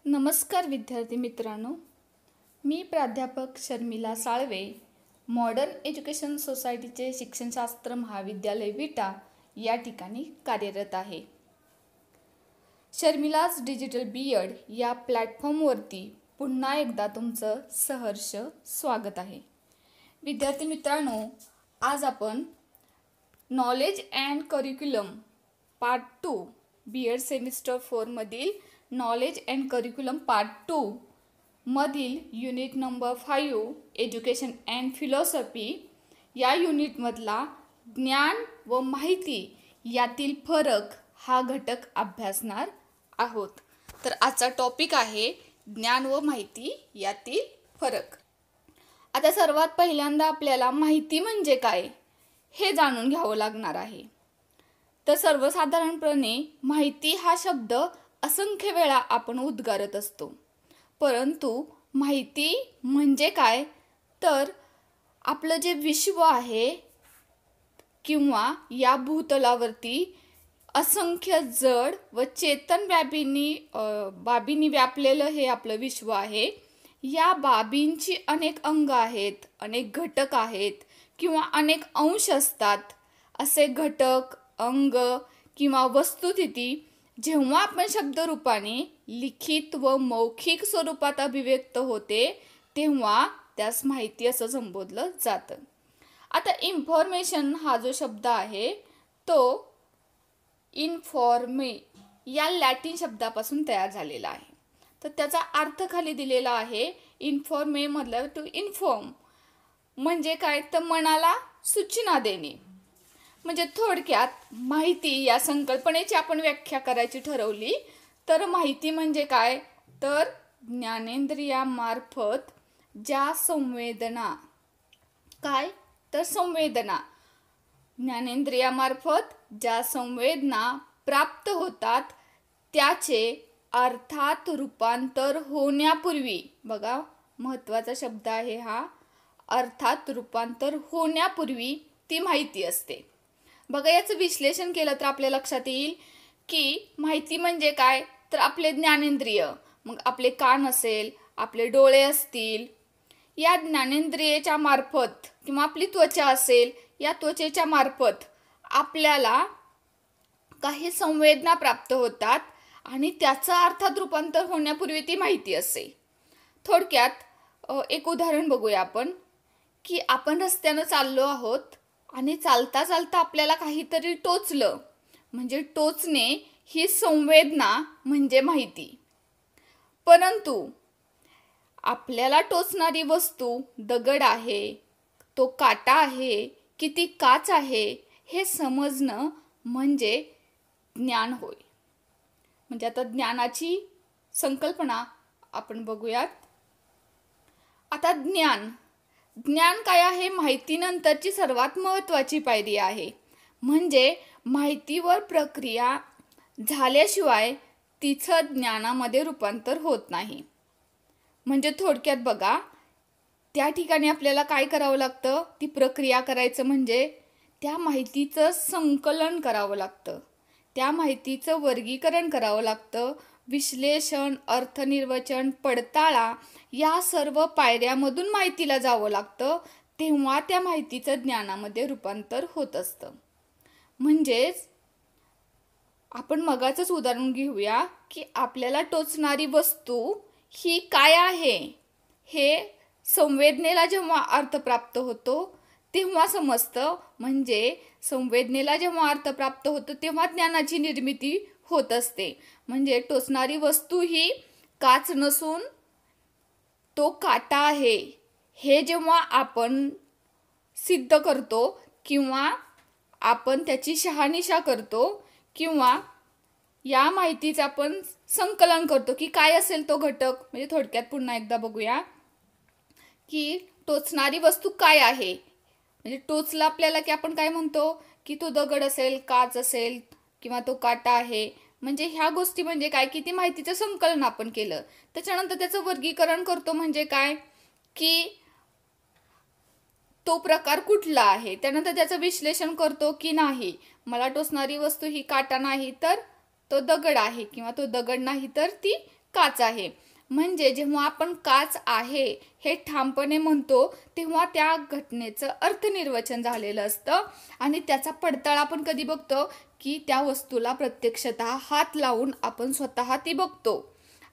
नमस्कार विद्यार्थी मित्रांनो, मी प्राध्यापक शर्मिला साळवे, मॉडर्न एज्युकेशन सोसायटीचे शिक्षणशास्त्र महाविद्यालय विटा या ठिकाणी कार्यरत आहे. शर्मिलाज डिजिटल बीएड या प्लॅटफॉर्मवरती पुन्हा एकदा तुमचं सहर्ष स्वागत आहे. विद्यार्थी मित्रांनो, आज आपण knowledge and curriculum part 2 B Ed semester 4 मधील नॉलेज अँड करिक्युलम पार्ट 2 मधील unit number 5 education and philosophy या युनिटमधला ज्ञान व माहिती यातील फरक हा घटक अभ्यासणार आहोत. तर आजचा टॉपिक आहे ज्ञान व माहिती यातील फरक. आता सर्वात पहिल्यांदा आपल्याला माहिती म्हणजे काय हे जाणून घ्यावं लागणार आहे. तर सर्वसाधारणपणे माहिती हा शब्द असंख्य वेळा आपण उद्गारत असतो, परंतु माहिती म्हणजे काय तर आपलं जे विश्व आहे किंवा या भूतलावरती असंख्य जड व चेतन बाबींनी व्यापलेलं हे आपलं विश्व आहे. या बाबींची अनेक अंग आहेत, अनेक घटक आहेत किंवा अनेक अंश असतात. असे घटक, अंग किंवा वस्तुस्थिती जेव्हा आपण शब्दरूपाने लिखित व मौखिक स्वरूपात अभिव्यक्त होते तेव्हा त्यास माहिती असं संबोधलं जातं. आता इन्फॉर्मेशन हा जो शब्द आहे तो इन्फॉर्मे या लॅटिन शब्दापासून तयार झालेला आहे. तर त्याचा अर्थ खाली दिलेला आहे. इन्फॉर्मे मतलब टू इन्फॉर्म म्हणजे काय तर मनाला सूचना देणे. म्हणजे थोडक्यात माहिती या संकल्पनेची आपण व्याख्या करायची ठरवली तर माहिती म्हणजे काय तर ज्ञानेंद्रियामार्फत ज्या संवेदना ज्ञानेंद्रियामार्फत ज्या संवेदना प्राप्त होतात त्याचे अर्थात रूपांतर होण्यापूर्वी, बघा महत्त्वाचा शब्द आहे हा, अर्थात रूपांतर होण्यापूर्वी ती माहिती असते. बघा याचं विश्लेषण केलं तर आपल्या लक्षात येईल की माहिती म्हणजे काय तर आपले ज्ञानेंद्रिय, मग आपले कान असेल, आपले डोळे असतील, या ज्ञानेंद्रियाच्या मार्फत किंवा आपली त्वचा असेल, या त्वचेच्या मार्फत आपल्याला काही संवेदना प्राप्त होतात आणि त्याचं अर्थात रूपांतर होण्यापूर्वी ती माहिती असते. थोडक्यात एक उदाहरण बघूया आपण की आपण रस्त्यानं चाललो आहोत आणि चालता चालता आपल्याला काहीतरी टोचलं, म्हणजे टोचणे ही संवेदना म्हणजे माहिती. परंतु आपल्याला टोचणारी वस्तू दगड आहे, तो काटा आहे, किती काच आहे हे समजणं म्हणजे ज्ञान होय. म्हणजे आता ज्ञानाची संकल्पना आपण बघूयात. आता ज्ञान काय आहे? माहितीनंतरची सर्वात महत्त्वाची पायरी आहे. म्हणजे माहितीवर प्रक्रिया झाल्याशिवाय तिचं ज्ञानामध्ये रूपांतर होत नाही. म्हणजे थोडक्यात बघा, त्या ठिकाणी आपल्याला काय करावं लागतं? ती प्रक्रिया करायचं म्हणजे त्या माहितीचं संकलन करावं लागतं, त्या माहितीचं वर्गीकरण करावं लागतं, विश्लेषण, अर्थनिर्वचन, पडताळा या सर्व पायऱ्यामधून माहितीला जावं लागतं. तेव्हा त्या माहितीचं ज्ञानामध्ये रूपांतर होत असतं. म्हणजेच आपण मगाचंच उदाहरण घेऊया की आपल्याला टोचणारी वस्तू ही काय आहे हे संवेदनेला जेव्हा अर्थ प्राप्त होतो तेव्हा समजतं. म्हणजे संवेदनेला जेव्हा अर्थ प्राप्त होतो तेव्हा ज्ञानाची निर्मिती होत असते. म्हणजे टोचणारी वस्तू ही काच नसून तो काटा आहे हे जेव्हा आपण सिद्ध करतो किंवा आपण त्याची शहानिशा करतो किंवा या माहितीचं आपण संकलन करतो की काय असेल तो घटक. म्हणजे थोडक्यात पुन्हा एकदा बघूया की टोचणारी वस्तू काय आहे. म्हणजे टोचला आपल्याला की आपण काय म्हणतो की तो दगड असेल, काच असेल किंवा तो काटा आहे. म्हणजे ह्या गोष्टी म्हणजे काय की ती माहितीचं संकलन आपण केलं. त्याच्यानंतर त्याचं वर्गीकरण करतो म्हणजे काय की तो प्रकार कुठला आहे. त्यानंतर त्याचं विश्लेषण करतो की नाही, मला टोचणारी वस्तू ही काटा नाही तर तो दगड आहे किंवा तो दगड नाही तर ती काच आहे. म्हणजे जेव्हा आपण काच आहे हे ठामपणे म्हणतो तेव्हा त्या घटनेचं अर्थनिर्वचन झालेलं असतं आणि त्याचा पडताळा आपण कधी बघतो की त्या वस्तूला प्रत्यक्षतः हात लावून आपण स्वतः ती बघतो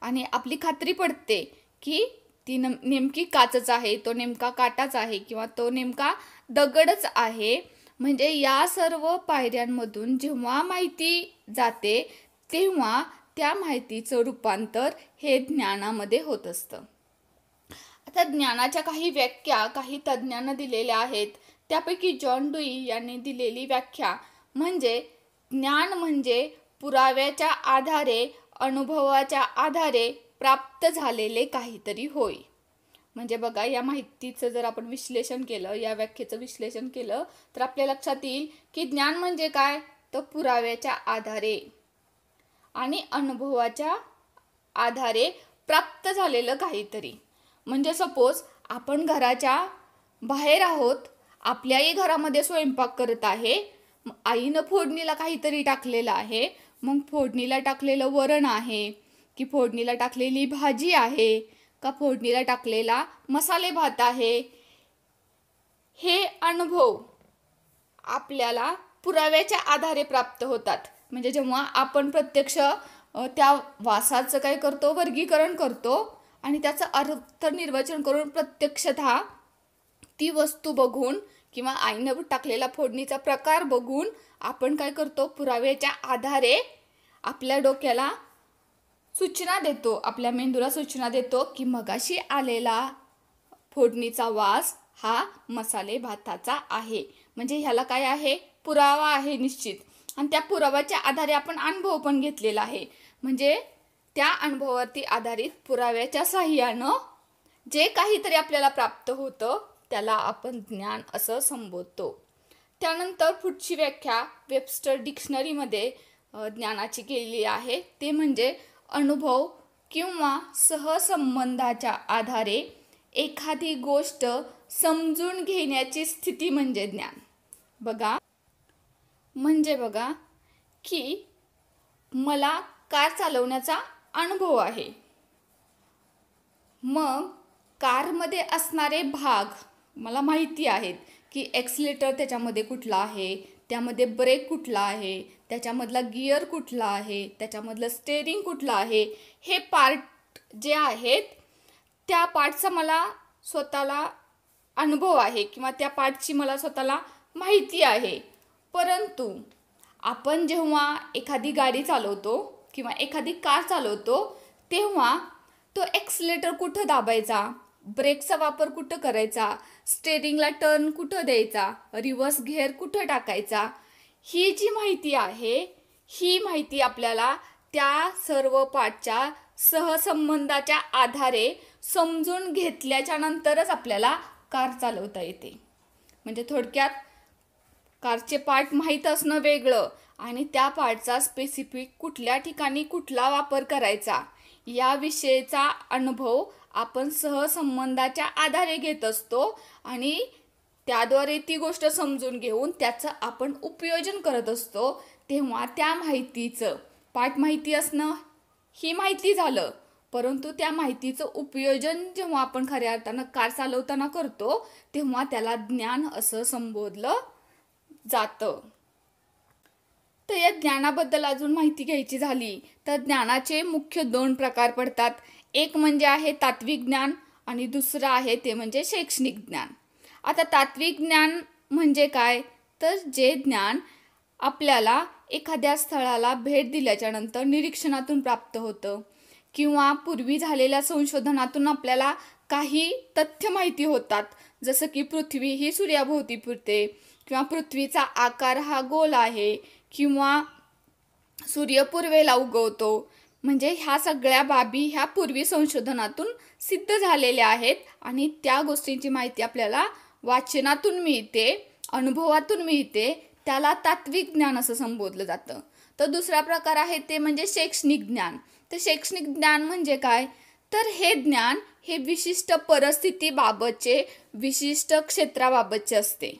आणि आपली खात्री पडते की ती नेमकी काचच आहे, तो नेमका काटाच आहे किंवा तो नेमका दगडच आहे. म्हणजे या सर्व पायऱ्यांमधून जेव्हा माहिती जाते तेव्हा त्या माहितीचं रूपांतर हे ज्ञानामध्ये होत असतं. आता ज्ञानाच्या काही व्याख्या काही तज्ज्ञांना दिलेल्या आहेत. त्यापैकी जॉन डुई यांनी दिलेली व्याख्या म्हणजे ज्ञान म्हणजे पुराव्याच्या आधारे, अनुभवाच्या आधारे प्राप्त झालेले काहीतरी होय. म्हणजे बघा, या माहितीचं जर आपण विश्लेषण केलं, या व्याख्येचं विश्लेषण केलं तर आपल्या लक्षात येईल की ज्ञान म्हणजे काय, तर पुराव्याच्या आधारे आणि अनुभवाच्या आधारे प्राप्त झालेलं काहीतरी. म्हणजे सपोज आपण घराच्या बाहेर आहोत, आपल्या आई घरामध्ये स्वयंपाक करत आहे, आईनं फोडणीला काहीतरी टाकलेलं आहे, मग फोडणीला टाकलेलं वरण आहे की फोडणीला टाकलेली भाजी आहे का फोडणीला टाकलेला मसाले भात आहे, हे अनुभव आपल्याला पुराव्याच्या आधारे प्राप्त होतात. म्हणजे जेव्हा आपण प्रत्यक्ष त्या वासाचं काय करतो, वर्गीकरण करतो आणि त्याचं अर्थ निर्वचन करून प्रत्यक्षतः ती वस्तू बघून किंवा आईनं टाकलेला फोडणीचा प्रकार बघून आपण काय करतो, पुराव्याच्या आधारे आपल्या डोक्याला सूचना देतो, आपल्या मेंदूला सूचना देतो की मगाशी आलेला फोडणीचा वास हा मसाले भाताचा आहे. म्हणजे ह्याला काय आहे, पुरावा आहे निश्चित. आणि त्या पुराव्याच्या आधारे आपण अनुभव पण घेतलेला आहे. म्हणजे त्या अनुभवावरती आधारित पुराव्याच्या साहाय्यानं जे काहीतरी आपल्याला प्राप्त होतं त्याला आपण ज्ञान असं संबोधतो. त्यानंतर पुढची व्याख्या वेबस्टर डिक्शनरीमध्ये ज्ञानाची केलेली आहे. ते म्हणजे अनुभव किंवा सहसंबंधाच्या आधारे एखादी गोष्ट समजून घेण्याची स्थिती म्हणजे ज्ञान. म्हणजे बघा की मला कार चालवण्याचा अनुभव आहे, मग कारमध्ये असणारे भाग मला माहिती आहेत की एक्सिलेटर त्याच्यामध्ये कुठला आहे, त्यामध्ये ब्रेक कुठला आहे, त्याच्यामधला गिअर कुठला आहे, त्याच्यामधलं स्टेअरिंग कुठलं आहे. हे पार्ट जे आहेत त्या पार्टचा मला स्वतःला अनुभव आहे किंवा त्या पार्टची मला स्वतःला माहिती आहे. परंतु आपण जेव्हा एखादी गाडी चालवतो किंवा एखादी कार चालवतो तेव्हा तो एक्सिलेटर कुठं दाबायचा, ब्रेकचा वापर कुठं करायचा, स्टेअरिंगला टर्न कुठं द्यायचा, रिव्हर्स गिअर कुठं टाकायचा, ही जी माहिती आहे ही माहिती आपल्याला त्या सर्व पार्टच्या सहसंबंधाच्या आधारे समजून घेतल्याच्या नंतरच आपल्याला कार चालवता येते. म्हणजे थोडक्यात कारचे पार्ट माहीत असणं वेगळं आणि त्या पार्टचा स्पेसिफिक कुठल्या ठिकाणी कुठला वापर करायचा याविषयीचा अनुभव आपण सहसंबंधाच्या आधारे घेत असतो आणि त्याद्वारे ती गोष्ट समजून घेऊन त्याचं आपण उपयोजन करत असतो. तेव्हा त्या माहितीचं पार्ट माहिती असणं ही माहिती झालं, परंतु त्या माहितीचं उपयोजन जेव्हा आपण खऱ्या अर्थानं कार चालवताना करतो तेव्हा त्याला ज्ञान असं संबोधलं जातं. तर या ज्ञानाबद्दल अजून माहिती घ्यायची झाली तर ज्ञानाचे मुख्य 2 प्रकार पडतात. एक म्हणजे आहे तात्विक ज्ञान आणि दुसरं आहे ते म्हणजे शैक्षणिक ज्ञान. आता तात्विक ज्ञान म्हणजे काय, तर जे ज्ञान आपल्याला एखाद्या स्थळाला भेट दिल्याच्या नंतर निरीक्षणातून प्राप्त होतं किंवा पूर्वी झालेल्या संशोधनातून आपल्याला काही तथ्य माहिती होतात, जसं की पृथ्वी ही सूर्याभोवती फिरते किंवा पृथ्वीचा आकार हा गोल आहे किंवा सूर्य पूर्वेला उगवतो. म्हणजे ह्या सगळ्या बाबी ह्या पूर्वी संशोधनातून सिद्ध झालेल्या आहेत आणि त्या गोष्टींची माहिती आपल्याला वाचनातून मिळते, अनुभवातून मिळते, त्याला तात्विक ज्ञान असं संबोधलं जातं. तर दुसरा प्रकार आहे ते म्हणजे शैक्षणिक ज्ञान. तर शैक्षणिक ज्ञान म्हणजे काय, तर हे ज्ञान हे विशिष्ट परिस्थितीबाबतचे, विशिष्ट क्षेत्राबाबतचे असते.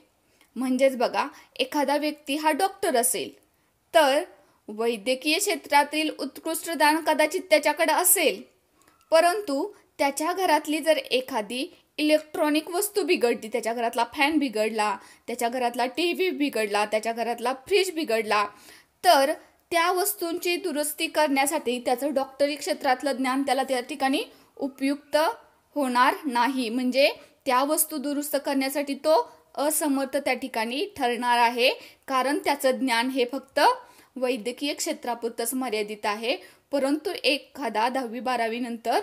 म्हणजेच बघा, एखादा व्यक्ती हा डॉक्टर असेल तर वैद्यकीय क्षेत्रातील उत्कृष्ट ज्ञान कदाचित त्याच्याकडे असेल, परंतु त्याच्या घरातली जर एखादी इलेक्ट्रॉनिक वस्तू बिघडली, त्याच्या घरातला फॅन बिघडला, त्याच्या घरातला टीव्ही बिघडला, त्याच्या घरातला फ्रीज बिघडला, तर त्या वस्तूंची दुरुस्ती करण्यासाठी त्याचं डॉक्टरी क्षेत्रातलं ज्ञान त्याला त्या ठिकाणी उपयुक्त होणार नाही. म्हणजे त्या वस्तू दुरुस्त करण्यासाठी तो असमर्थ त्या ठिकाणी ठरणार आहे, कारण त्याचं ज्ञान हे फक्त वैद्यकीय क्षेत्रापुरतंच मर्यादित आहे. परंतु एखादा 10वी-12वी नंतर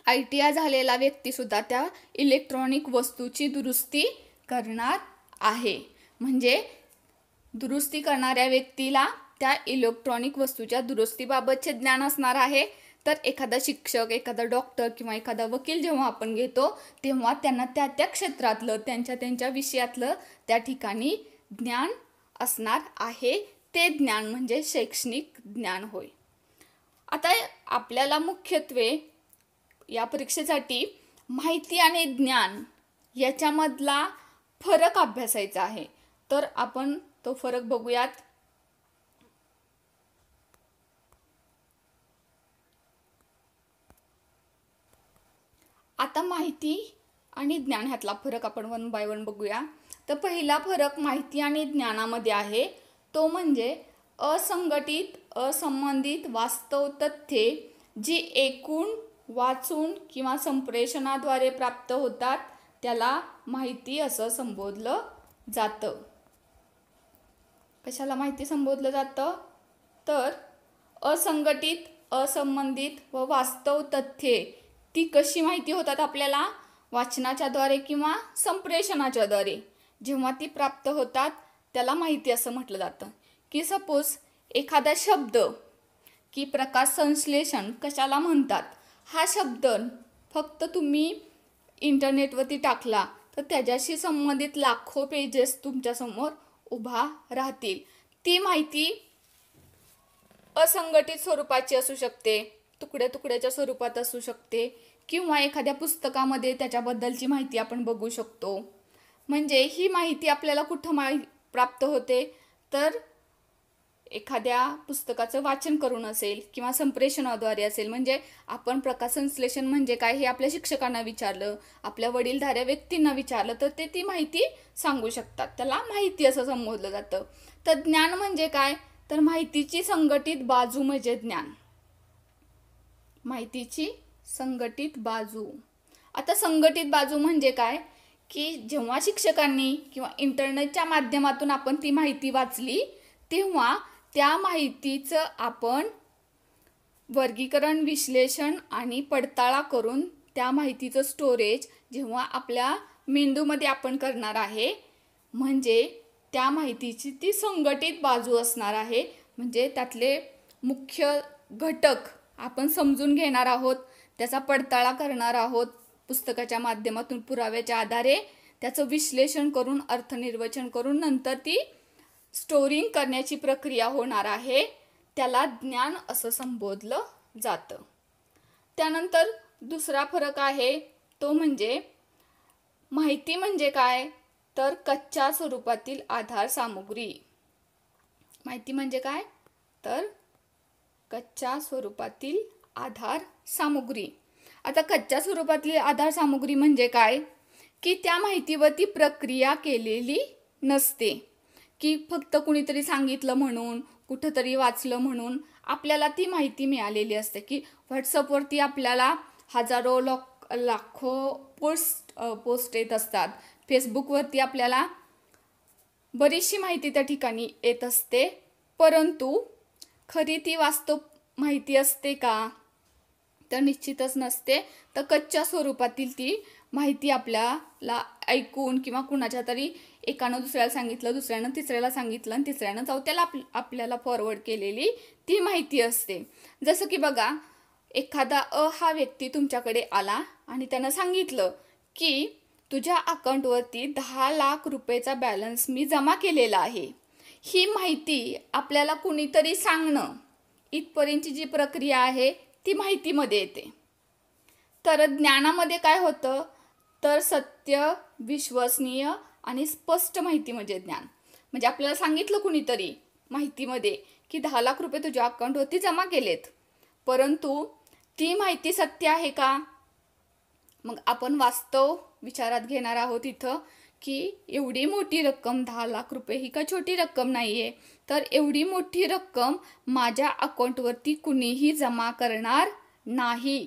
ITI झालेला व्यक्तीसुद्धा त्या इलेक्ट्रॉनिक वस्तूची दुरुस्ती करणार आहे. म्हणजे दुरुस्ती करणाऱ्या व्यक्तीला त्या इलेक्ट्रॉनिक वस्तूच्या दुरुस्तीबाबतचे ज्ञान असणार आहे. तर एखादा शिक्षक, एखादा डॉक्टर किंवा एखादा वकील जेव्हा आपण घेतो, तेव्हा त्यांना त्या त्या क्षेत्रातलं, त्यांच्या विषयातलं त्या ठिकाणी ज्ञान असणार आहे. ते ज्ञान म्हणजे शैक्षणिक ज्ञान होय. आता आपल्याला मुख्यत्वे या परीक्षेसाठी माहिती आणि ज्ञान याच्यामधला फरक अभ्यासायचा आहे. तर आपण तो फरक बघूयात. आता माहिती आणि ज्ञान ह्यातला फरक आपण 1 बाय 1 बघूया. तर पहिला फरक माहिती आणि ज्ञानामध्ये आहे, तो म्हणजे असंघटित, असंबंधित वास्तव तथ्ये जी एकूण वाचून किंवा संप्रेषणाद्वारे प्राप्त होतात त्याला माहिती असं संबोधलं जातं. कशाला माहिती संबोधलं जातं? तर असंघटित, असंबंधित व वास्तव तथ्ये ती कशी माहिती होतात आपल्याला? वाचनाच्याद्वारे किंवा संप्रेषणाच्याद्वारे जेव्हा ती प्राप्त होतात त्याला माहिती असं म्हटलं जातं. की सपोज एखादा शब्द, की प्रकाश संश्लेषण कशाला म्हणतात, हा शब्द फक्त तुम्ही इंटरनेटवरती टाकला तर त्याच्याशी संबंधित लाखो पेजेस तुमच्यासमोर उभा राहतील. ती माहिती असंघटित स्वरूपाची असू शकते, तुकड्या तुकड्याच्या स्वरूपात असू शकते, किंवा एखाद्या पुस्तकामध्ये त्याच्याबद्दलची माहिती आपण बघू शकतो. म्हणजे ही माहिती आपल्याला कुठं प्राप्त होते? तर एखाद्या पुस्तकाचं वाचन करून असेल किंवा संप्रेषणाद्वारे असेल. म्हणजे आपण प्रकाश संश्लेषण म्हणजे काय हे आपल्या शिक्षकांना विचारलं, आपल्या वडीलधाऱ्या व्यक्तींना विचारलं तर ते ती माहिती सांगू शकतात. त्याला माहिती असं संबोधलं जातं. तर ज्ञान म्हणजे काय? तर माहितीची संघटित बाजू म्हणजे ज्ञान. माहितीची संघटित बाजू. आता संघटित बाजू म्हणजे काय? की जेव्हा शिक्षकांनी किंवा इंटरनेटच्या माध्यमातून आपण ती माहिती वाचली तेव्हा त्या माहितीचं आपण वर्गीकरण, विश्लेषण आणि पडताळा करून त्या माहितीचं स्टोरेज जेव्हा आपल्या मेंदूमध्ये आपण करणार आहे, म्हणजे त्या माहितीची ती संघटित बाजू असणार आहे. म्हणजे त्यातले मुख्य घटक आपण समजून घेणार आहोत, त्याचा पडताळा करणार आहोत, पुस्तकाच्या माध्यमातून पुराव्याच्या आधारे त्याचं विश्लेषण करून, अर्थनिर्वचन करून नंतर ती स्टोरिंग करण्याची प्रक्रिया होणार आहे. त्याला ज्ञान असं संबोधलं जातं. त्यानंतर दुसरा फरक आहे तो म्हणजे माहिती म्हणजे काय? तर कच्च्या स्वरूपातील आधार सामुग्री. माहिती म्हणजे काय? तर कच्च्या स्वरूपातील आधार सामुग्री. आता कच्च्या स्वरूपातली आधार सामुग्री म्हणजे काय? की त्या माहितीवरती प्रक्रिया केलेली नसते, की फक्त कुणीतरी सांगितलं म्हणून, कुठंतरी वाचलं म्हणून आपल्याला ती माहिती मिळालेली असते. की व्हॉट्सअपवरती आपल्याला हजारो लाखो पोस्ट येत असतात, फेसबुकवरती आपल्याला बरीचशी माहिती त्या ठिकाणी येत असते, परंतु खरी ती वास्तव माहिती असते का? तर निश्चितच नसते. तर कच्च्या स्वरूपातील ती माहिती आपल्याला ऐकून किंवा कुणाच्या तरी एकानं दुसऱ्याला सांगितलं, दुसऱ्यानं तिसऱ्याला सांगितलं आणि तिसऱ्यानं चौथ्याला आपल्याला फॉरवर्ड केलेली ती माहिती असते. जसं की बघा, एखादा हा व्यक्ती तुमच्याकडे आला आणि त्यानं सांगितलं की तुझ्या अकाउंटवरती 10 लाख रुपयेचा बॅलन्स मी जमा केलेला आहे. ही माहिती आपल्याला कुणीतरी सांगणं, इथपर्यंतची जी प्रक्रिया आहे ती माहितीमध्ये येते. तर ज्ञानामध्ये काय होतं? तर सत्य, विश्वसनीय आणि स्पष्ट माहिती म्हणजे ज्ञान. म्हणजे आपल्याला सांगितलं कुणीतरी माहितीमध्ये की 10 लाख रुपये तुझ्या अकाउंटवरती जमा केलेत, परंतु ती माहिती सत्य आहे का? मग आपण वास्तव विचारात घेणार आहोत इथं, की एवढी मोठी रक्कम 10 लाख रुपये ही का छोटी रक्कम नाही आहे. तर एवढी मोठी रक्कम माझ्या अकाउंटवरती कुणीही जमा करणार नाही,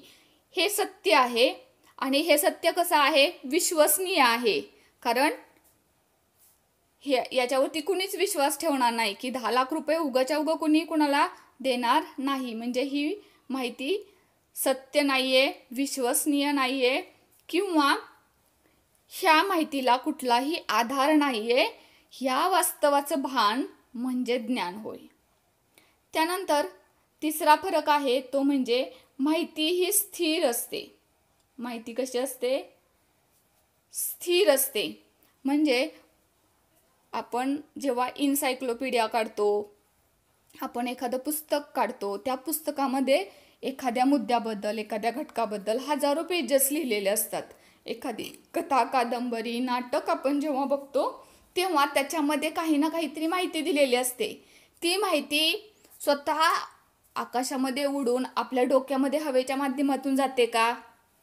हे सत्य आहे. आणि हे सत्य कसं आहे? विश्वसनीय आहे. कारण हे याच्यावरती कुणीच विश्वास ठेवणार नाही की 10 लाख रुपये उगाच्या उगा कुणी कुणाला देणार नाही. म्हणजे ही माहिती सत्य नाही आहे, विश्वसनीय नाही आहे, किंवा ह्या माहितीला कुठलाही आधार नाही आहे. ह्या वास्तवाचं भान म्हणजे ज्ञान होय. त्यानंतर तिसरा फरक आहे तो म्हणजे माहिती ही स्थिर असते. माहिती कशी असते? स्थिर असते. म्हणजे आपण जेव्हा इन्सायक्लोपीडिया काढतो, आपण एखादं पुस्तक काढतो, त्या पुस्तकामध्ये एखाद्या मुद्द्याबद्दल, एखाद्या घटकाबद्दल हजारो पेजेस लिहिलेले असतात. एखादी कथा, कादंबरी, नाटक आपण जेव्हा बघतो तेव्हा त्याच्यामध्ये काही ना काहीतरी माहिती दिलेली असते. ती माहिती स्वतः आकाशामध्ये उडून आपल्या डोक्यामध्ये हवेच्या माध्यमातून जाते का?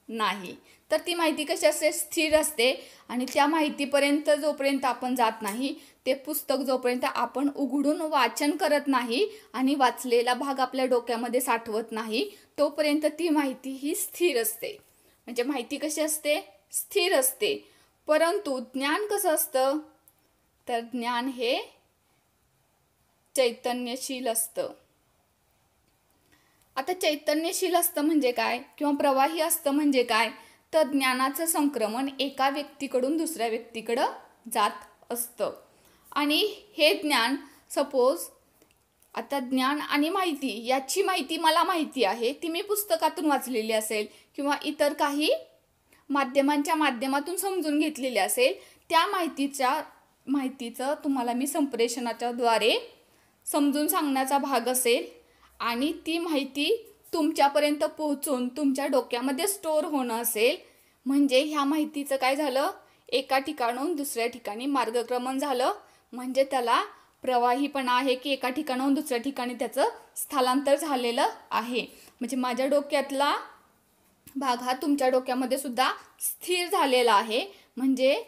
नाही. तर ती माहिती कशी असते? स्थिर असते. आणि त्या माहितीपर्यंत जोपर्यंत आपण जात नाही, ते पुस्तक जोपर्यंत आपण उघडून वाचन करत नाही आणि वाचलेला भाग आपल्या डोक्यामध्ये साठवत नाही, तोपर्यंत ती माहिती ही स्थिर असते. म्हणजे माहिती कशी असते? स्थिर असते. परंतु ज्ञान कसं असतं? तर ज्ञान हे चैतन्यशील असतं. आता चैतन्यशील असतं म्हणजे काय, किंवा प्रवाही असतं म्हणजे काय? तर ज्ञानाचं संक्रमण एका व्यक्तीकडून दुसऱ्या व्यक्तीकडं जात असतं. आणि हे ज्ञान, सपोज आता ज्ञान आणि माहिती, याची माहिती मला माहिती आहे, ती मी पुस्तकातून वाचलेली असेल किंवा इतर काही माध्यमांच्या माध्यमातून समजून घेतलेली असेल. त्या माहितीचं तुम्हाला मी संप्रेषणाच्या द्वारे समजून सांगण्याचा भाग असेल. आणि ती माहिती तुमच्यापर्यंत पोहोचून तुमच्या डोक्यामध्ये स्टोअर होणं असेल. म्हणजे ह्या माहितीचं काय झालं? एका ठिकाणाहून दुसऱ्या ठिकाणी मार्गक्रमण झालं. म्हणजे त्याला प्रवाहीपणा आहे, की एका ठिकाणाहून दुसऱ्या ठिकाणी त्याचं स्थलांतर झालेलं आहे. म्हणजे माझ्या डोक्यातला भाग हा तुमच्या डोक्यामध्ये सुद्धा स्थिर झालेला आहे. म्हणजे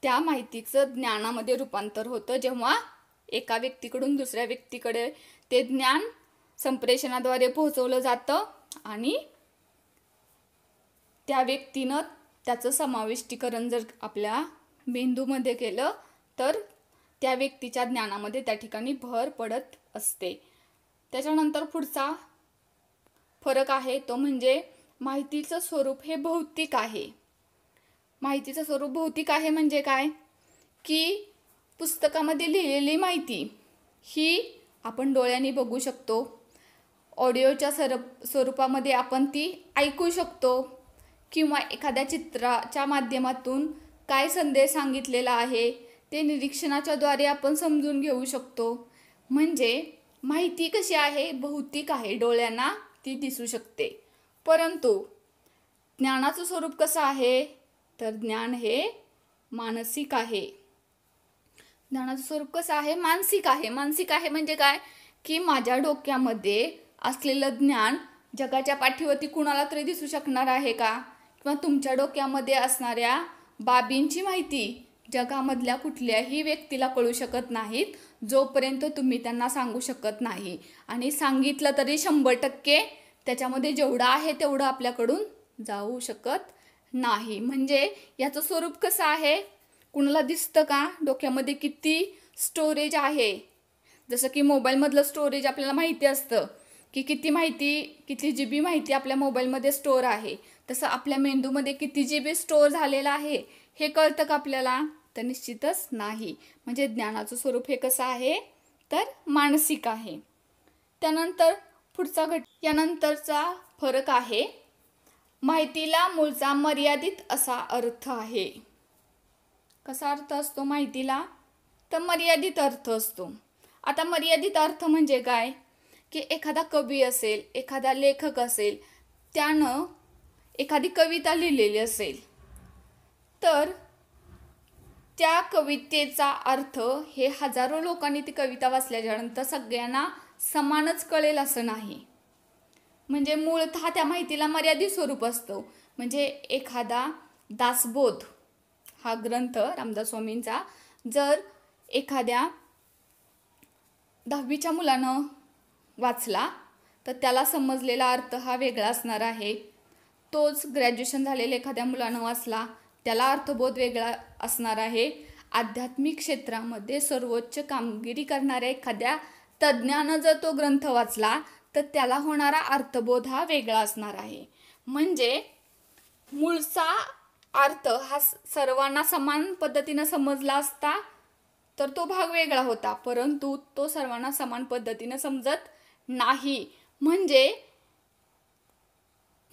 त्या माहितीचं ज्ञानामध्ये रूपांतर होतं जेव्हा एका व्यक्तीकडून दुसऱ्या व्यक्तीकडे ते ज्ञान संप्रेषणाद्वारे पोहोचवलं जातं आणि त्या व्यक्तीनं त्याचं समाविष्टीकरण जर आपल्या मेंदूमध्ये केलं तर त्या व्यक्तीच्या ज्ञानामध्ये त्या ठिकाणी भर पडत असते. त्याच्यानंतर पुढचा फरक आहे तो म्हणजे माहितीचं स्वरूप हे भौतिक आहे. माहितीचं स्वरूप भौतिक आहे म्हणजे काय? की पुस्तकामध्ये लिहिलेली माहिती ही आपण डोळ्यांनी बघू शकतो, ऑडिओच्या स्वरूपामध्ये आपण ती ऐकू शकतो, किंवा एखाद्या चित्राच्या माध्यमातून काय संदेश सांगितलेला आहे ते निरीक्षणाच्या द्वारे आपण समजून घेऊ शकतो. म्हणजे माहिती कशी आहे? भौतिक आहे, डोळ्यांना ती दिसू शकते. परंतु ज्ञानाचं स्वरूप कसं आहे? तर ज्ञान हे मानसिक आहे. ज्ञानाचं स्वरूप कसं आहे? मानसिक आहे. मानसिक आहे म्हणजे काय? की माझ्या डोक्यामध्ये असलेलं ज्ञान जगाच्या पाठीवरती कुणाला तरी दिसू शकणार आहे का? किंवा तुमच्या डोक्यामध्ये असणाऱ्या बाबींची माहिती जगामधल्या कुठल्याही व्यक्तीला कळू शकत नाहीत जोपर्यंत तुम्ही त्यांना सांगू शकत नाही. आणि सांगितलं तरी 100% त्याच्यामध्ये जेवढं आहे तेवढं आपल्याकडून जाऊ शकत नाही. म्हणजे याचं स्वरूप कसं आहे? कुणाला दिसतं का डोक्यामध्ये किती स्टोरेज आहे? जसं की मोबाईलमधलं स्टोरेज आपल्याला माहिती असतं की किती GB माहिती आपल्या मोबाईलमध्ये स्टोअर आहे, तसं आपल्या मेंदूमध्ये किती GB स्टोअर झालेलं आहे हे कळतं का आपल्याला? तर निश्चितच नाही. म्हणजे ज्ञानाचं स्वरूप हे कसं आहे? तर मानसिक आहे. त्यानंतर पुढचा यानंतरचा फरक आहे माहितीला मूळचा मर्यादित असा अर्थ आहे. कसा अर्थ असतो माहितीला? तर मर्यादित अर्थ असतो. आता मर्यादित अर्थ म्हणजे काय? की एखादा कवी असेल, एखादा लेखक असेल, त्यानं एखादी कविता लिहिलेली असेल, तर त्या कवितेचा अर्थ हे हजारो लोकांनी ती कविता वाचल्याच्यानंतर सगळ्यांना समानच कळेल असं नाही. म्हणजे मूळतः त्या माहितीला मर्यादित स्वरूप असतं. म्हणजे एखादा दासबोध हा ग्रंथ रामदास स्वामींचा जर एखाद्या 10वीच्या मुलानं वाचला तर त्याला समजलेला अर्थ हा वेगळा असणार आहे. तोच ग्रॅज्युएशन झालेल्या एखाद्या मुलानं वाचला त्याला अर्थबोध वेगळा असणार आहे. आध्यात्मिक क्षेत्रामध्ये सर्वोच्च कामगिरी करणाऱ्या एखाद्या तज्ज्ञानं जर तो ग्रंथ वाचला तर त्याला होणारा अर्थबोध हा वेगळा असणार आहे. म्हणजे मूळचा अर्थ हा सर्वांना समान पद्धतीनं समजला असता तर तो भाग वेगळा होता, परंतु तो सर्वांना समान पद्धतीनं समजत नाही. म्हणजे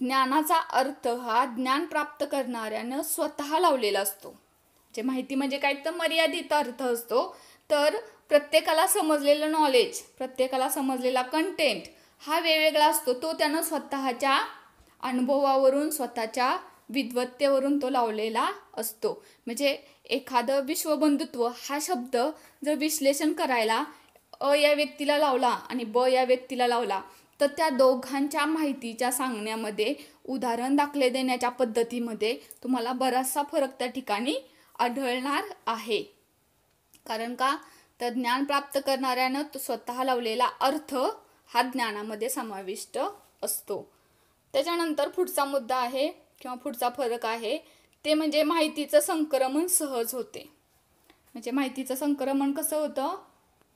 ज्ञानाचा अर्थ हा ज्ञान प्राप्त करणाऱ्यानं स्वतः लावलेला असतो. जे माहिती म्हणजे काय तर मर्यादित अर्थ असतो. तर प्रत्येकाला समजलेलं नॉलेज, प्रत्येकाला समजलेला कंटेंट हा वेगवेगळा असतो. तो त्यानं स्वतःच्या अनुभवावरून, स्वतःच्या विद्वत्तेवरून तो लावलेला असतो. म्हणजे एखादं विश्वबंधुत्व हा शब्द जर विश्लेषण करायला अ या व्यक्तीला लावला आणि ब या व्यक्तीला लावला तर त्या दोघांच्या माहितीच्या सांगण्यामध्ये, उदाहरण दाखले देण्याच्या पद्धतीमध्ये तुम्हाला बराचसा फरक त्या ठिकाणी आढळणार आहे. कारण का तर ज्ञान प्राप्त करणाऱ्यानं तो स्वतः लावलेला अर्थ हा ज्ञानामध्ये समाविष्ट असतो. त्याच्यानंतर पुढचा मुद्दा आहे किंवा पुढचा फरक आहे ते म्हणजे माहितीचं संक्रमण सहज होते. म्हणजे माहितीचं संक्रमण कसं होतं?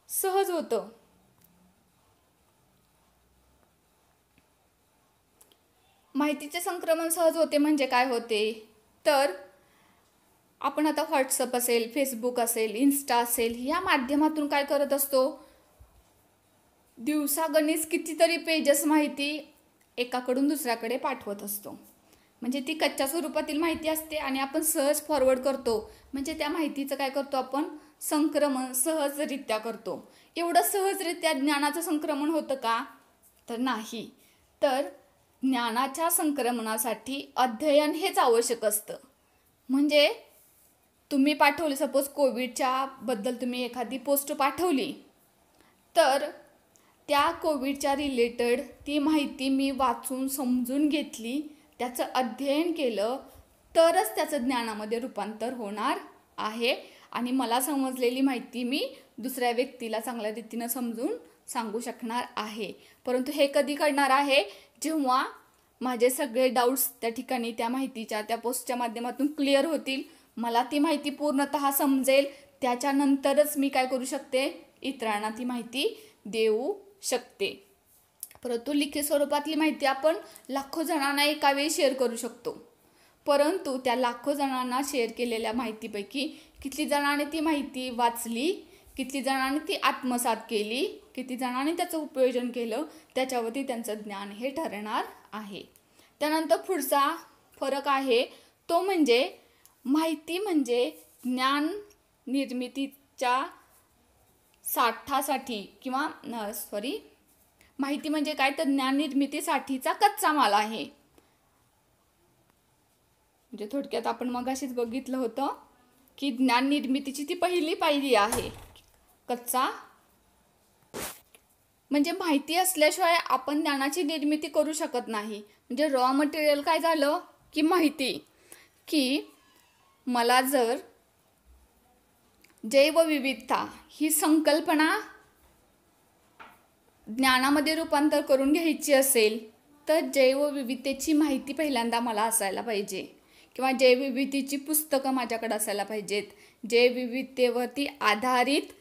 सहज होतं. माहितीचे संक्रमण सहज होते म्हणजे काय होते तर आपण आता व्हॉट्सअप असेल, फेसबुक असेल, इन्स्टा असेल या माध्यमातून काय करत असतो, दिवसागणिक कितीतरी पेजेस माहिती एकाकडून दुसऱ्याकडे पाठवत असतो. म्हणजे ती कच्च्या स्वरूपातील माहिती असते आणि आपण सहज फॉरवर्ड करतो. म्हणजे त्या माहितीचं काय करतो आपण, संक्रमण सहजरित्या करतो. एवढं सहजरित्या ज्ञानाचं संक्रमण होतं का तर नाही. तर ज्ञानाच्या संक्रमणासाठी अध्ययन हेच आवश्यक असतं. म्हणजे तुम्ही पाठवली, सपोज कोविडच्या बद्दल तुम्ही एखादी पोस्ट पाठवली तर त्या कोविडच्या रिलेटेड ती माहिती मी वाचून समजून घेतली, त्याचं अध्ययन केलं तरच त्याचं ज्ञानामध्ये रूपांतर होणार आहे. आणि मला समजलेली माहिती मी दुसऱ्या व्यक्तीला चांगल्या रीतीनं समजून सांगू शकणार आहे. परंतु हे कधी घडणार आहे, जेव्हा माझे सगळे डाऊट्स त्या ठिकाणी त्या माहितीच्या, त्या पोस्टच्या माध्यमातून क्लिअर होतील, मला ती माहिती पूर्णतः समजेल, त्याच्यानंतरच मी काय करू शकते, इतरांना ती माहिती देऊ शकते. परंतु लिखित स्वरूपातली माहिती आपण लाखो जणांना एका वेळी शेअर करू शकतो. परंतु त्या लाखो जणांना शेअर केलेल्या माहितीपैकी किती जणांनी ती माहिती वाचली, किती जणांनी ती आत्मसात केली, किती जणांनी त्याचं उपयोजन केलं, त्याच्यावरती त्यांचं ज्ञान हे ठरणार आहे. त्यानंतर पुढचा फरक आहे तो म्हणजे माहिती म्हणजे ज्ञान निर्मितीच्या साठासाठी किंवा माहिती म्हणजे काय तर ज्ञान निर्मितीसाठीचा कच्चा माल आहे. म्हणजे थोडक्यात आपण मगाशीच बघितलं होतं की ज्ञान निर्मितीची ती पहिली पायरी आहे, कच्चा. म्हणजे माहिती असल्याशिवाय आपण ज्ञानाची निर्मिती करू शकत नाही. म्हणजे रॉ मटेरियल काय झालं की माहिती. की मला जर जैवविविधता ही संकल्पना ज्ञानामध्ये रूपांतर करून घ्यायची असेल तर जैवविविधतेची माहिती पहिल्यांदा मला असायला पाहिजे, किंवा जैवविविधतेची पुस्तकं माझ्याकडे असायला पाहिजेत. जैवविविधतेवरती आधारित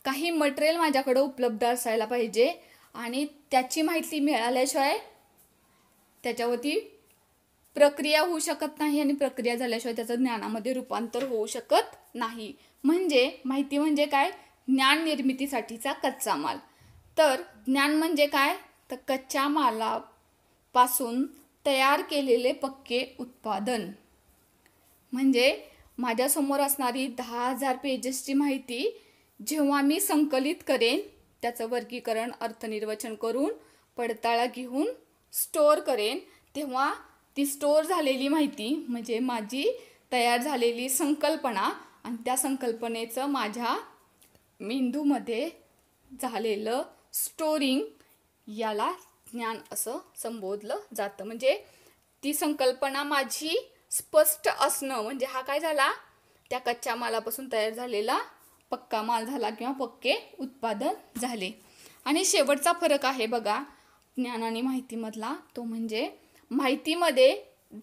काही मटेरियल माझ्याकडे उपलब्ध असायला पाहिजे आणि त्याची माहिती मिळाल्याशिवाय त्याच्यावरती प्रक्रिया होऊ शकत नाही आणि प्रक्रिया झाल्याशिवाय त्याचं ज्ञानामध्ये रूपांतर होऊ शकत नाही. म्हणजे माहिती म्हणजे काय, ज्ञान निर्मितीसाठीचा कच्चा माल. तर ज्ञान म्हणजे काय तर कच्च्या मालापासून तयार केलेले पक्के उत्पादन. म्हणजे माझ्यासमोर असणारी 10,000 पेजेसची माहिती जेव्हा मी संकलित करेन, त्याचं वर्गीकरण, अर्थनिर्वचन करून, पडताळा घेऊन स्टोअर करेन, तेव्हा ती स्टोअर झालेली माहिती म्हणजे माझी तयार झालेली संकल्पना आणि त्या संकल्पनेचं माझ्या मेंदूमध्ये झालेलं स्टोरिंग याला ज्ञान असं संबोधलं जातं. म्हणजे ती संकल्पना माझी स्पष्ट असणं म्हणजे हा काय झाला, त्या कच्च्या मालापासून तयार झालेला पक्का माल झाला किंवा पक्के उत्पादन झाले. आणि शेवटचा फरक आहे बघा ज्ञान आणि माहितीमधला, तो म्हणजे माहितीमध्ये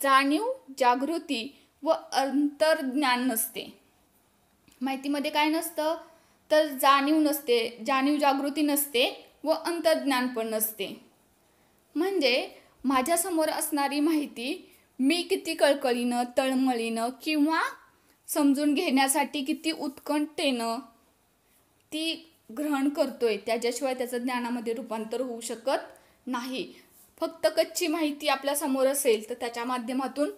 जाणीव, जागृती व अंतर्ज्ञान नसते. माहितीमध्ये काय नसतं तर जाणीव नसते, जाणीव जागृती नसते व अंतर्ज्ञान पण नसते. म्हणजे माझ्यासमोर असणारी माहिती मी किती कळकळीनं, तळमळीनं किंवा समजून घेण्यासाठी किती उत्कंठेनं ती ग्रहण करतोय, त्याच्याशिवाय त्याचं ज्ञानामध्ये रूपांतर होऊ शकत नाही. फक्त कच्ची माहिती आपल्यासमोर असेल तर त्याच्या माध्यमातून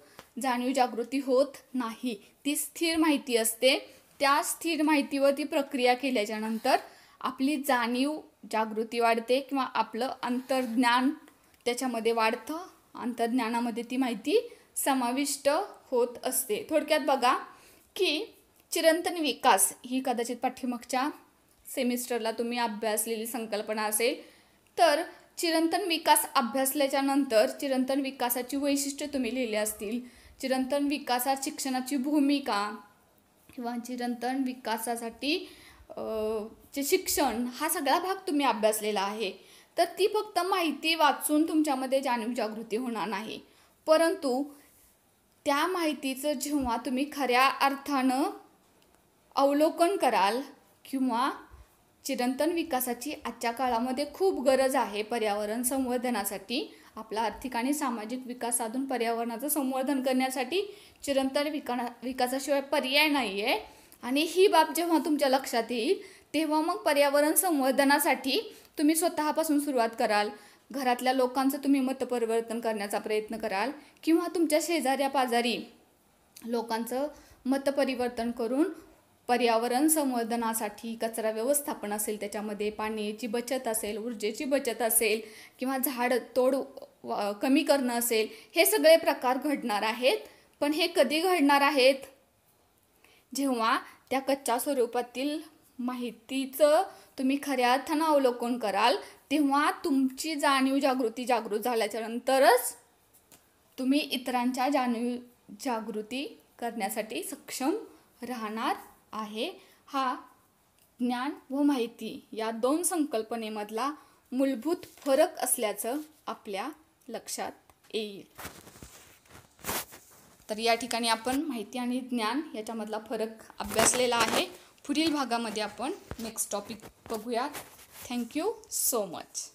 जाणीव जागृती होत नाही. ती स्थिर माहिती असते. त्या स्थिर माहितीवरती प्रक्रिया केल्याच्या नंतर आपली जाणीव जागृती वाढते किंवा आपलं अंतर्ज्ञान त्याच्यामध्ये वाढतं. अंतर्ज्ञानामध्ये ती माहिती समाविष्ट होत असते. थोडक्यात बघा की चिरंतन विकास ही कदाचित पाठीमागच्या सेमिस्टरला तुम्ही अभ्यासलेली संकल्पना असेल. तर चिरंतन विकास अभ्यासल्याच्या नंतर चिरंतन विकासाची वैशिष्ट्ये तुम्ही लिहिली असतील. चिरंतन विकासात शिक्षणाची भूमिका किंवा चिरंतन विकासासाठी जे शिक्षण हा सगळा भाग तुम्ही अभ्यासलेला आहे. तर ती फक्त माहिती वाचून तुमच्यामध्ये जाणीव जागृती होणार नाही, परंतु त्या माहितीचं जेव्हा तुम्ही खऱ्या अर्थानं अवलोकन कराल किंवा चिरंतन विकासाची आजच्या काळामध्ये खूप गरज आहे पर्यावरण संवर्धनासाठी. आपला आर्थिक आणि सामाजिक विकास साधून पर्यावरणाचं संवर्धन करण्यासाठी चिरंतन विकासाशिवाय पर्याय नाही आहे. आणि ही बाब जेव्हा तुमच्या लक्षात येईल तेव्हा मग पर्यावरण संवर्धनासाठी तुम्ही स्वतःपासून सुरुवात कराल. घरातल्या लोकांचं तुम्ही मतपरिवर्तन करण्याचा प्रयत्न कराल किंवा तुमच्या शेजाऱ्या पाजारी लोकांचं मतपरिवर्तन करून पर्यावरण संवर्धनासाठी कचरा व्यवस्थापन असेल, त्याच्यामध्ये पाण्याची बचत असेल, ऊर्जेची बचत असेल किंवा झाड तोड कमी करणं असेल, हे सगळे प्रकार घडणार आहेत. पण हे कधी घडणार आहेत, जेव्हा त्या कच्च्या स्वरूपातील माहितीचं तुम्ही खऱ्या अर्थानं अवलोकन कराल, तेव्हा तुमची जाणीव जागृती जागृत झाल्याच्या नंतरच तुम्ही इतरांच्या जाणीव जागृती करण्यासाठी सक्षम राहणार आहे. हा ज्ञान व माहिती या दोन संकल्पनेमधला मूलभूत फरक असल्याचं आपल्या लक्षात येईल. तर या ठिकाणी आपण माहिती आणि ज्ञान याच्यामधला फरक अभ्यासलेला आहे. पुढील भागामध्ये आपण नेक्स्ट टॉपिक बघूयात. Thank you so much.